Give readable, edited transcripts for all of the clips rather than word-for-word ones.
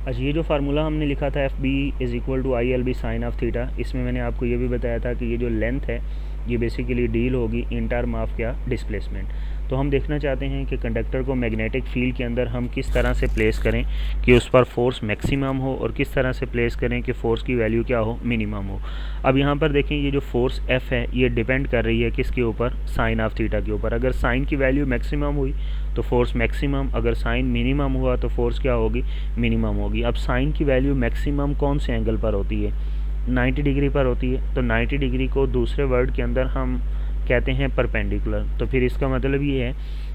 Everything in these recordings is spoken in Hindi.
अच्छा, ये जो फार्मूला हमने लिखा था F B is equal to I L B sine of theta, इसमें मैंने आपको ये भी बताया था कि ये जो लेंथ है ये बेसिकली डील होगी इन टर्म ऑफ क्या, डिस्प्लेसमेंट। तो हम देखना चाहते हैं कि कंडक्टर को मैग्नेटिक फील्ड के अंदर हम किस तरह से प्लेस करें कि उस पर फोर्स मैक्सिमम हो, और किस तरह से प्लेस करें कि फ़ोर्स की वैल्यू क्या हो, मिनिमम हो। अब यहाँ पर देखें, ये जो फोर्स एफ़ है ये डिपेंड कर रही है किसके ऊपर, साइन ऑफ थीटा के ऊपर। अगर साइन की वैल्यू मैक्सिमम हुई तो फोर्स मैक्सिमम, अगर साइन मिनिमम हुआ तो फोर्स क्या होगी, मिनिमम होगी। अब साइन की वैल्यू मैक्सिमम कौन से एंगल पर होती है, 90 डिग्री पर होती है। तो 90 डिग्री को दूसरे वर्ड के अंदर हम कहते हैं परपेंडिकुलर। तो फिर इसका मतलब ये है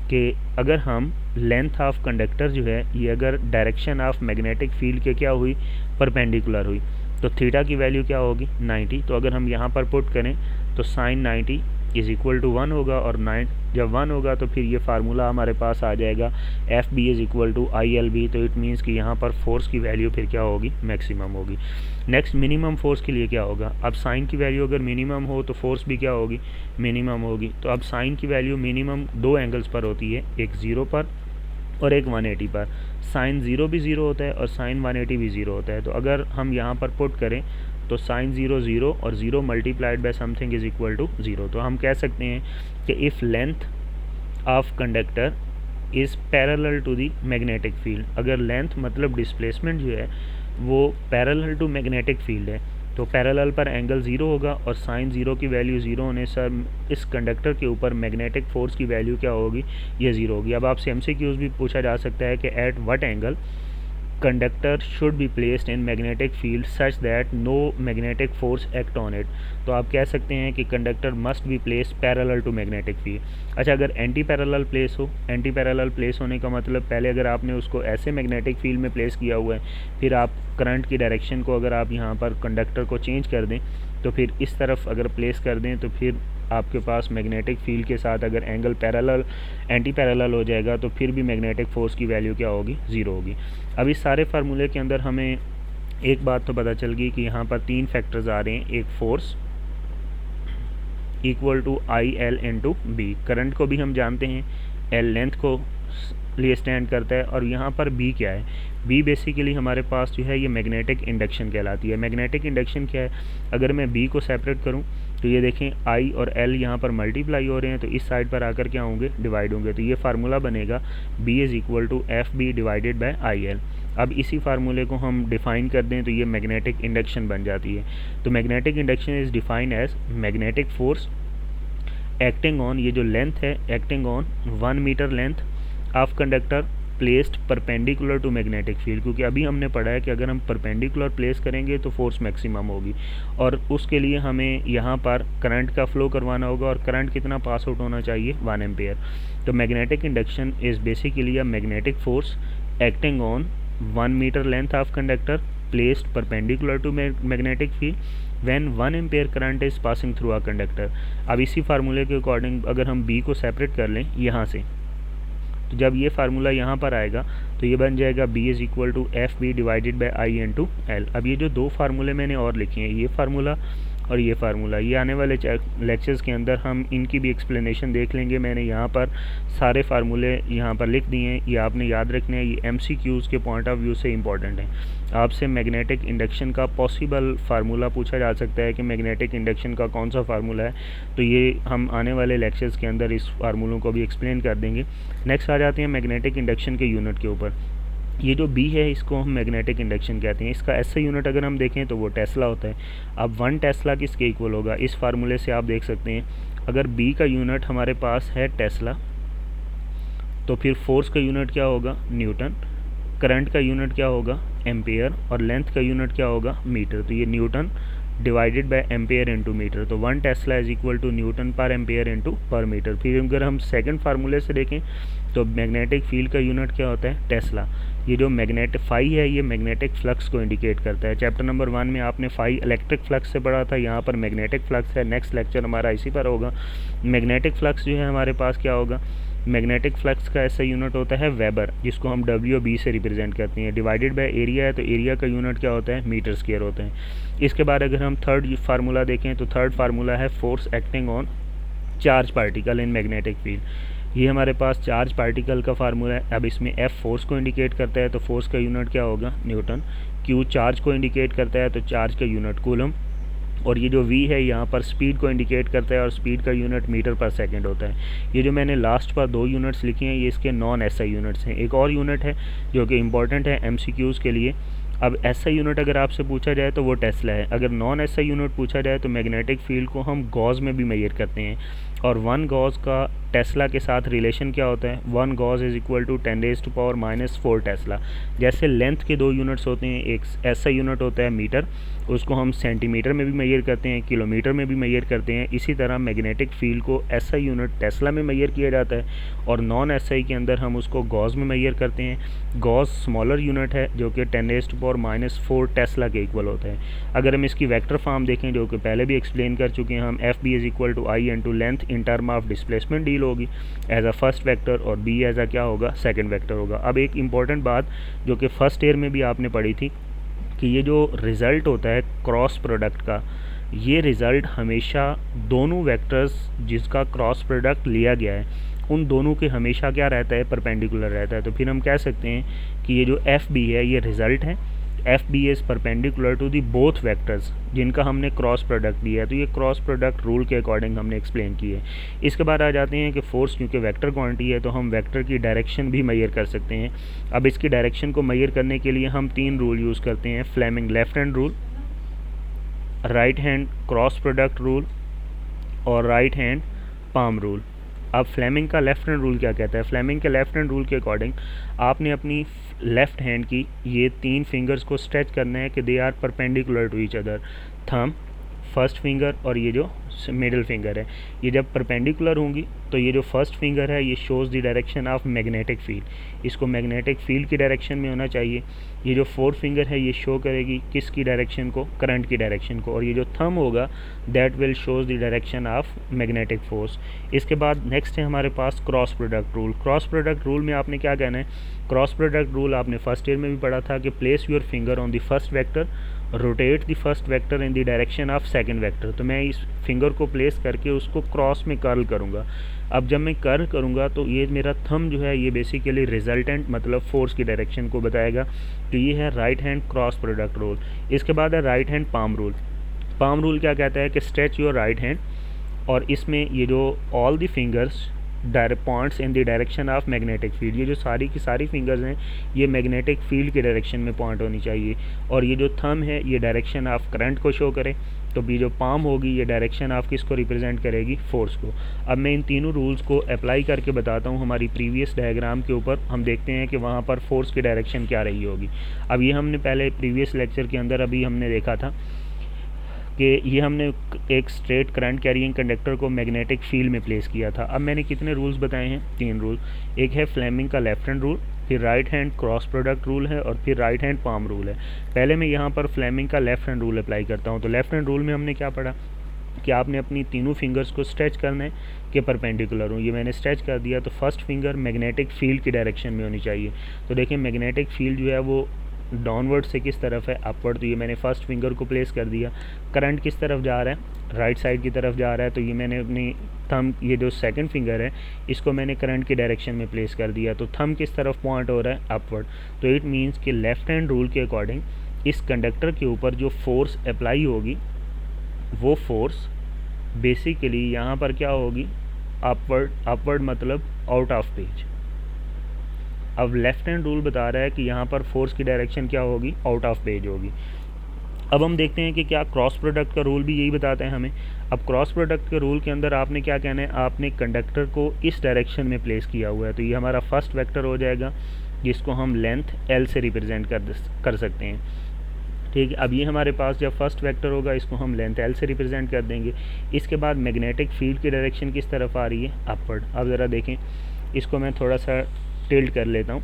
कि अगर हम लेंथ ऑफ कंडक्टर जो है ये अगर डायरेक्शन ऑफ मैग्नेटिक फील्ड के क्या हुई, परपेंडिकुलर हुई, तो थीटा की वैल्यू क्या होगी, 90। तो अगर हम यहाँ पर पुट करें तो साइन 90 इज़ इक्वल टू 1 होगा, और 9 जब 1 होगा तो फिर ये फार्मूला हमारे पास आ जाएगा F B is equal to I L B. तो इट मीन्स कि यहाँ पर फोर्स की वैल्यू फिर क्या होगी, मैक्सिमम होगी। नेक्स्ट, मिनिमम फोर्स के लिए क्या होगा, अब साइन की वैल्यू अगर मिनिमम हो तो फोर्स भी क्या होगी, मिनिमम होगी। तो अब साइन की वैल्यू मिनिमम दो एंगल्स पर होती है, एक 0 पर और एक 180 पर। साइन 0 भी 0 होता है और साइन 180 भी 0 होता है। तो अगर हम यहाँ पर पुट करें तो साइन 0 0 और 0 multiplied by something is equal to 0। तो हम कह सकते हैं कि if length of conductor is parallel to the magnetic field, अगर लेंथ मतलब डिस्प्लेसमेंट जो है वो पैरेलल टू मैग्नेटिक फील्ड है तो पैरेलल पर एंगल 0 होगा, और साइन 0 की वैल्यू 0 होने से इस कंडक्टर के ऊपर मैग्नेटिक फोर्स की वैल्यू क्या होगी, ये 0 होगी। अब आपसे MCQs भी पूछा जा सकता है कि at what angle conductor should be placed in magnetic field such that no magnetic force act on it। तो आप कह सकते हैं कि conductor must be place parallel to magnetic field. अच्छा, अगर एंटी पैरेलल प्लेस हो, एंटी पैरेलल प्लेस होने का मतलब पहले अगर आपने उसको ऐसे मैग्नेटिक फील्ड में प्लेस किया हुआ है, फिर आप करंट की डायरेक्शन को अगर आप यहाँ पर कंडक्टर को चेंज कर दें तो फिर इस तरफ अगर प्लेस कर दें तो फिर आपके पास मैग्नेटिक फील्ड के साथ अगर एंगल पैरेलल एंटी पैरेलल हो जाएगा तो फिर भी मैग्नेटिक फोर्स की वैल्यू क्या होगी, 0 होगी। अब इस सारे फार्मूले के अंदर हमें एक बात तो पता चल गई कि यहाँ पर 3 फैक्टर्स आ रहे हैं। एक force equal to I L into B, current को भी हम जानते हैं, एल लेंथ को लिए स्टैंड करता है, और यहाँ पर बी क्या है, बी बेसिकली हमारे पास जो है ये मैग्नेटिक इंडक्शन कहलाती है। मैग्नेटिक इंडक्शन क्या है, अगर मैं बी को सेपरेट करूँ तो ये देखें आई और एल यहाँ पर मल्टीप्लाई हो रहे हैं तो इस साइड पर आकर क्या होंगे, डिवाइड होंगे। तो ये फार्मूला बनेगा B is equal to F B divided by I L. अब इसी फार्मूले को हम डिफ़ाइन कर दें तो ये मैग्नेटिक इंडक्शन बन जाती है। तो magnetic induction is defined as magnetic force acting on, ये जो लेंथ है, acting on 1 metre length of conductor placed perpendicular to magnetic field. क्योंकि अभी हमने पढ़ा है कि अगर हम परपेंडिकुलर प्लेस करेंगे तो फोर्स मैक्सिमम होगी, और उसके लिए हमें यहाँ पर करंट का फ्लो करवाना होगा, और करंट कितना पास आउट होना चाहिए, 1 एम्पेयर। तो magnetic induction is basically a magnetic force acting on 1 metre length of conductor placed perpendicular to magnetic field when 1 ampere current is passing through a conductor. अब इसी फार्मूले के अकॉर्डिंग अगर हम बी को सेपरेट कर लें यहाँ से, तो जब ये फार्मूला यहाँ पर आएगा तो ये बन जाएगा B is equal to F B divided by I into L. अब ये जो दो फार्मूले मैंने और लिखे हैं, ये फार्मूला और ये फार्मूला, ये आने वाले लेक्चर्स के अंदर हम इनकी भी एक्सप्लेनेशन देख लेंगे। मैंने यहाँ पर सारे फार्मूले यहाँ पर लिख दिए हैं, ये आपने याद रखने हैं, ये MCQs के पॉइंट ऑफ व्यू से इंपॉर्टेंट है। आपसे मैग्नेटिक इंडक्शन का पॉसिबल फार्मूला पूछा जा सकता है कि मैग्नेटिक इंडक्शन का कौन सा फार्मूला है, तो ये हम आने वाले लेक्चर्स के अंदर इस फार्मूलों को भी एक्सप्लेन कर देंगे। नेक्स्ट आ जाते हैं मैग्नेटिक इंडक्शन के यूनिट के ऊपर। ये जो बी है इसको हम मैग्नेटिक इंडक्शन कहते हैं। इसका ऐसा यूनिट अगर हम देखें तो वो टेस्ला होता है। अब 1 टेस्ला किसके इक्वल होगा, इस फार्मूले से आप देख सकते हैं, अगर बी का यूनिट हमारे पास है टेस्ला तो फिर फोर्स का यूनिट क्या होगा, न्यूटन, करंट का यूनिट क्या होगा, एम्पेयर, और लेंथ का यूनिट क्या होगा, मीटर। तो ये newton divided by ampere into metre. तो 1 tesla is equal to newton per ampere into per metre. फिर अगर हम सेकंड फार्मूले से देखें तो मैग्नेटिक फील्ड का यूनिट क्या होता है, टेस्ला। ये जो मैग्नेटिक फाई है ये मैग्नेटिक फ्लक्स को इंडिकेट करता है। चैप्टर नंबर 1 में आपने फाई इलेक्ट्रिक फ्लक्स से पढ़ा था, यहाँ पर मैग्नेटिक फ्लक्स है। नेक्स्ट लेक्चर हमारा इसी पर होगा। मैग्नेटिक फ्लक्स जो है हमारे पास क्या होगा, मैग्नेटिक फ्लक्स का ऐसा यूनिट होता है वेबर, जिसको हम WB से रिप्रेजेंट करते हैं। डिवाइडेड बाय एरिया है तो एरिया का यूनिट क्या होता है, मीटर स्क्वायर होता है। इसके बाद अगर हम थर्ड फार्मूला देखें तो थर्ड फार्मूला है force acting on charge particle in magnetic field. ये हमारे पास चार्ज पार्टिकल का फार्मूला है। अब इसमें F फोर्स को इंडिकेट करता है तो फोर्स का यूनिट क्या होगा, न्यूटन। Q चार्ज को इंडिकेट करता है तो चार्ज का यूनिट कूलम। और ये जो V है यहाँ पर स्पीड को इंडिकेट करता है और स्पीड का यूनिट मीटर पर सेकंड होता है। ये जो मैंने लास्ट पर 2 यूनिट्स लिखे हैं ये इसके नॉन SI यूनिट्स हैं। एक और यूनिट है जो कि इम्पॉर्टेंट है MCQs के लिए। अब SI यूनिट अगर आपसे पूछा जाए तो वो टेस्ला है। अगर नॉन SI यूनिट पूछा जाए तो मैग्नेटिक फील्ड को हम गॉस में भी मेजर करते हैं। और 1 गॉस का टेस्ला के साथ रिलेशन क्या होता है, 1 gauss is equal to 10⁻⁻⁴ tesla. जैसे लेंथ के 2 यूनिट्स होते हैं, एक SI यूनिट होता है मीटर, उसको हम सेंटीमीटर में भी मेजर करते हैं, किलोमीटर में भी मेजर करते हैं। इसी तरह मैग्नेटिक फील्ड को SI यूनिट टेस्ला में मेजर किया जाता है और नॉन SI के अंदर हम उसको गॉस में मेजर करते हैं। गॉस स्मॉलर यूनिट है जो कि 10⁻⁻⁴ टेस्ला के इक्वल होता है। अगर हम इसकी वेक्टर फॉर्म देखें जो कि पहले भी एक्सप्लेन कर चुके हैं हम, FB is equal to I into length in term of displacement deal होगी एज अ फर्स्ट वेक्टर और B एज अ क्या होगा, सेकंड वेक्टर होगा। अब एक इम्पॉर्टेंट बात जो कि फर्स्ट ईयर में भी आपने पढ़ी थी कि ये जो रिज़ल्ट होता है क्रॉस प्रोडक्ट का, ये रिज़ल्ट हमेशा दोनों वेक्टर्स जिसका क्रॉस प्रोडक्ट लिया गया है उन दोनों के हमेशा क्या रहता है, परपेंडिकुलर रहता है। तो फिर हम कह सकते हैं कि ये जो FB है ये रिज़ल्ट है। FB is perpendicular to the both vectors जिनका हमने क्रॉस प्रोडक्ट दिया है। तो ये क्रॉस प्रोडक्ट रूल के अकॉर्डिंग हमने एक्सप्लेन की है। इसके बाद आ जाते हैं कि फोर्स क्योंकि वेक्टर क्वांटिटी है तो हम वेक्टर की डायरेक्शन भी मेजर कर सकते हैं। अब इसकी डायरेक्शन को मेजर करने के लिए हम 3 रूल यूज़ करते हैं, Fleming left hand rule, right hand cross product rule और राइट हैंड पाम रूल। अब फ्लेमिंग का लेफ़्ट हैंड रूल क्या कहता है, फ्लेमिंग के लेफ़्ट हैंड रूल के अकॉर्डिंग आपने अपनी लेफ़्ट हैंड की ये 3 फिंगर्स को स्ट्रेच करना है कि they are perpendicular to each other. Thumb, first finger और ये जो मिडिल फिंगर है ये जब परपेंडिकुलर होंगी तो ये जो फर्स्ट फिंगर है ये shows the direction of magnetic field, इसको मैग्नेटिक फील्ड की डायरेक्शन में होना चाहिए। ये जो 4th फिंगर है ये शो करेगी किसकी डायरेक्शन को, करंट की डायरेक्शन को। और ये जो थंब होगा that will shows the direction of magnetic force. इसके बाद नेक्स्ट है हमारे पास cross product rule. Cross product rule में आपने क्या कहना है, क्रॉस प्रोडक्ट रूल आपने फर्स्ट ईयर में भी पढ़ा था कि place your finger on the first vector, rotate the first vector in the direction of second vector. तो मैं इस फिंगर को प्लेस करके उसको क्रॉस में कर्ल करूँगा। अब जब मैं कर्ल करूँगा तो ये मेरा थंब जो है ये बेसिकली रिजल्टेंट मतलब फोर्स की डायरेक्शन को बताएगा। तो ये है right hand cross product rule. इसके बाद है right hand palm rule. Palm rule क्या कहता है कि स्ट्रेच योर राइट हैंड, और इसमें ये जो all the fingers points in the direction of magnetic field, ये जो सारी की सारी फिंगर्स हैं ये मैग्नेटिक फील्ड के डायरेक्शन में पॉइंट होनी चाहिए। और ये जो थंब है ये डायरेक्शन ऑफ करंट को शो करे। तो भी जो पाम होगी ये डायरेक्शन ऑफ किसको रिप्रेजेंट करेगी, फोर्स को। अब मैं इन तीनों रूल्स को अप्लाई करके बताता हूँ हमारी प्रीवियस डायग्राम के ऊपर। हम देखते हैं कि वहाँ पर फोर्स की डायरेक्शन क्या रही होगी। अब ये हमने पहले प्रीवियस लेक्चर के अंदर अभी हमने देखा था कि ये हमने एक स्ट्रेट करंट कैरिंग कंडक्टर को मैग्नेटिक फील्ड में प्लेस किया था। अब मैंने कितने रूल्स बताए हैं, 3 रूल। एक है फ्लेमिंग का लेफ्ट हैंड रूल, फिर right hand cross product rule है और फिर राइट हैंड पाम रूल है। पहले मैं यहाँ पर फ्लेमिंग का लेफ्ट हैंड रूल अप्लाई करता हूँ। तो लेफ्ट हैंड रूल में हमने क्या पढ़ा कि आपने अपनी तीनों फिंगर्स को स्ट्रेच करना है कि परपेंडिकुलर हो। ये मैंने स्ट्रेच कर दिया तो फर्स्ट फिंगर मैग्नेटिक फील्ड की डायरेक्शन में होनी चाहिए। तो देखिए मैग्नेटिक फील्ड जो है वो डाउनवर्ड से किस तरफ है, अपवर्ड। तो ये मैंने फर्स्ट फिंगर को प्लेस कर दिया। करंट किस तरफ जा रहा है, राइट साइड की तरफ जा रहा है। तो ये मैंने अपनी थंब, ये जो सेकंड फिंगर है इसको मैंने करंट की डायरेक्शन में प्लेस कर दिया। तो थंब किस तरफ पॉइंट हो रहा है, अपवर्ड। तो इट मीन्स कि लेफ्ट हैंड रूल के अकॉर्डिंग इस कंडक्टर के ऊपर जो फोर्स अप्लाई होगी वो फोर्स बेसिकली यहाँ पर क्या होगी, अपवर्ड। अपवर्ड मतलब आउट ऑफ पेज। अब लेफ्ट हैंड रूल बता रहा है कि यहाँ पर फोर्स की डायरेक्शन क्या होगी, आउट ऑफ पेज होगी। अब हम देखते हैं कि क्या क्रॉस प्रोडक्ट का रूल भी यही बताता है हमें। अब क्रॉस प्रोडक्ट के रूल के अंदर आपने क्या कहना है, आपने कंडक्टर को इस डायरेक्शन में प्लेस किया हुआ है। तो ये हमारा फर्स्ट वेक्टर हो जाएगा जिसको हम लेंथ L से रिप्रेजेंट कर सकते हैं। ठीक है, अब ये हमारे पास जब फर्स्ट वेक्टर होगा इसको हम लेंथ L से रिप्रेजेंट कर देंगे। इसके बाद मैग्नेटिक फील्ड की डायरेक्शन किस तरफ आ रही है, अपवर्ड। अब ज़रा देखें, इसको मैं थोड़ा सा टिल्ट कर लेता हूँ।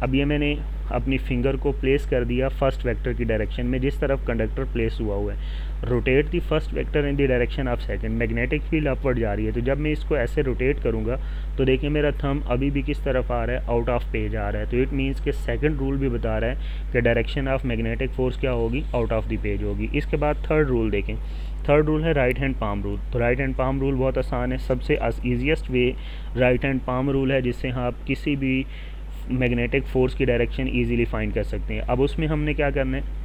अब ये मैंने अपनी फिंगर को प्लेस कर दिया फर्स्ट वेक्टर की डायरेक्शन में जिस तरफ कंडक्टर प्लेस हुआ हुआ है। Rotate the first vector in the direction of second, magnetic field upward जा रही है। तो जब मैं इसको ऐसे रोटेट करूँगा तो देखिए मेरा थंब अभी भी किस तरफ आ रहा है, आउट ऑफ पेज आ रहा है। तो इट मीन्स कि सेकंड रूल भी बता रहा है कि डायरेक्शन ऑफ मैग्नेटिक फोर्स क्या होगी, आउट ऑफ द पेज होगी। इसके बाद थर्ड रूल देखें। थर्ड रूल है राइट हैंड पाम रूल। तो राइट हैंड पाम रूल बहुत आसान है, सबसे easiest way right hand palm rule है, जिससे आप किसी भी मैग्नेटिक फोर्स की डायरेक्शन इजीली फाइंड कर सकते हैं। अब उसमें हमने क्या करना है,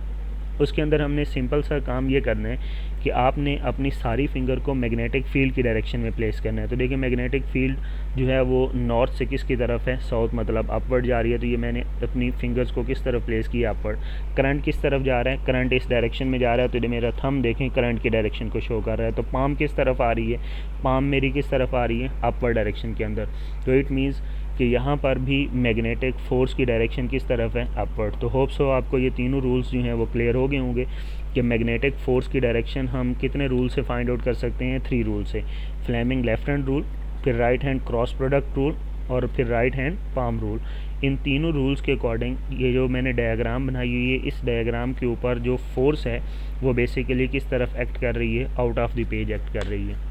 उसके अंदर हमने सिंपल सा काम ये करना है कि आपने अपनी सारी फिंगर को मैग्नेटिक फील्ड की डायरेक्शन में प्लेस करना है। तो देखिए मैग्नेटिक फील्ड जो है वो नॉर्थ से किसकी तरफ है, साउथ, मतलब अपवर्ड जा रही है। तो ये मैंने अपनी फिंगर्स को किस तरफ प्लेस किया, अपवर्ड। करंट किस तरफ जा रहा है, करंट इस डायरेक्शन में जा रहा है। तो ये मेरा थंब देखें करंट की डायरेक्शन को शो कर रहा है। तो पाम किस तरफ आ रही है, पाम मेरी किस तरफ आ रही है, अपवर्ड डायरेक्शन के अंदर। तो इट मीन्स कि यहाँ पर भी मैग्नेटिक फोर्स की डायरेक्शन किस तरफ है, अपवर्ड। तो होप सो आपको ये तीनों रूल्स जो हैं वो क्लियर हो गए होंगे कि मैग्नेटिक फोर्स की डायरेक्शन हम कितने रूल से फाइंड आउट कर सकते हैं, 3 रूल से। फ्लेमिंग लेफ्ट हैंड रूल, फिर right hand cross product rule, और फिर राइट हैंड पाम रूल। इन तीनों रूल्स के अकॉर्डिंग ये जो मैंने डायग्राम बनाई हुई है, इस डायग्राम के ऊपर जो फोर्स है वो बेसिकली किस तरफ एक्ट कर रही है, out of the page act कर रही है।